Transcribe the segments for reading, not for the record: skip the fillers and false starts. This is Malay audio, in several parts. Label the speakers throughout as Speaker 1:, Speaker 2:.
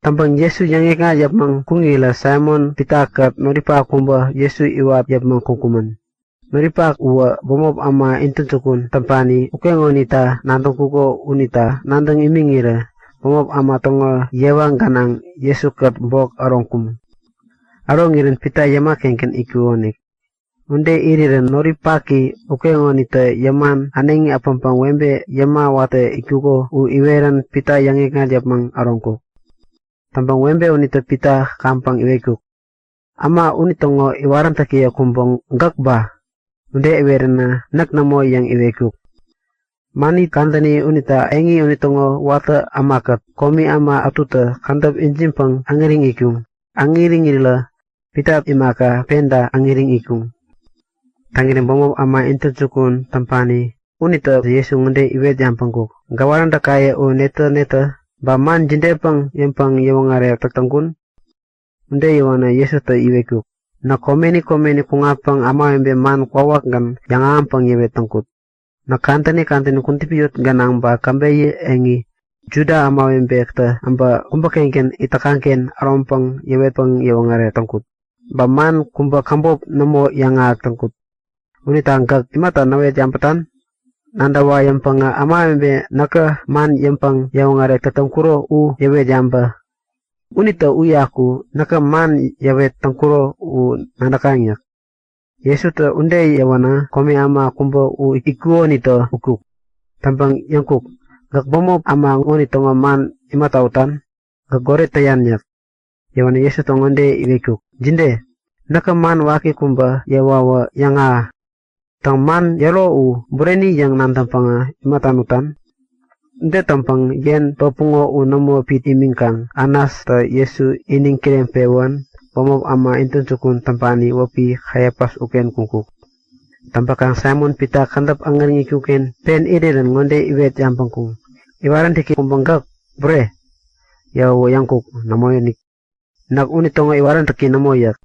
Speaker 1: Tampang Yesu yang nga yap mang kungila Simon pitakat noripa kumba Yesu iwap yap mang kungkuman. Noripa uwa bomob ama intuntukun tampani ukengonita nantong kuko unita nandang imingira bomob ama tongo yewang ganang Yesu kat bok arongkum. Arongirin pita yama kenken ikuonik. Unde iriren noripaki ukengonita yaman anengi apampang wembe yama wate ikuko u iweran pita yang nga yap mang arongku. Tampang wembe unita pita kampang iwekuk. Ama unitongo iwaran takiya kumbong gakba. Unde iwerana nak namo yang iwekuk. Mani kantani unita engi unitongo wata amakat. Komi ama atuta kantap injimpang angiring ikung. Angiring irila pita imaka penda angiring ikung. Tangiring bomob ama intutsukun tampani. Unita Yesu ngunde iwe jampangkuk. Gawaran takaya u neta. Baman jindepang yempang yawangare taktangkun. Unde yawana Yesu ta iwekuk. Na komeni kungapang ama yambe man kwawak gan yang ampang yewe tangkut. Na kantani kuntipiyot ganang ba kambeye engi. Juda ama yambe ta amba kumbakengken itakangken arompang yewe pang yawangare tangkut. Baman kumba kambop namo yang tangkut. Unita angkak imata nawe jampatan. Nandawa yempang ama yambe naka man yempang yawangare tatangkuro u yewe jamba. Unita uyaku naka man yawe tangkuro u nandakangyak. Yesu ta unde yawana komi ama kumbo u ikuo nito ukuk. Tampang yangkuk. Gak bomob ama ngoni tonga man imatautan. Gak gore tayanyak. Yawana Yesu tonga unde iwekuk. Jinde. Naka man waki kumba yawawa yanga. Tang man yalo u bureni yang nantampanga imatanutan. Nde tampang yen papungo u namo pit imingkang anas ta Yesu ining kirem pewan pomob ama intun sukun tampani wapi khayapas uken kungkuk. Tampakang Simon pita kandap angering ikuken pen iriran ngonde iwet yampangkung. Iwaran tiki kumbanggak bre yawo yangkuk namoyonik. Nak unitongo iwaran taki namoyak.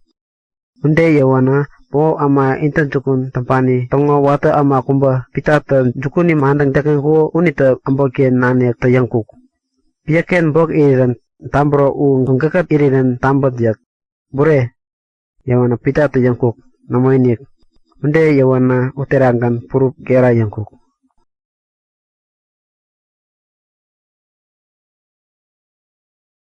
Speaker 1: Unde yawana po ama intan sukun tampani tongo wata ama kumba pita ta jukuni mandang dagang ko unita ambokien nane ta yangkuk. Piaken bok iriran tambro u nggakat iriran tambat yak. Bure yawana pita ta yangkuk namoyonik. Unde yawana uterangan purup gera yangkuk.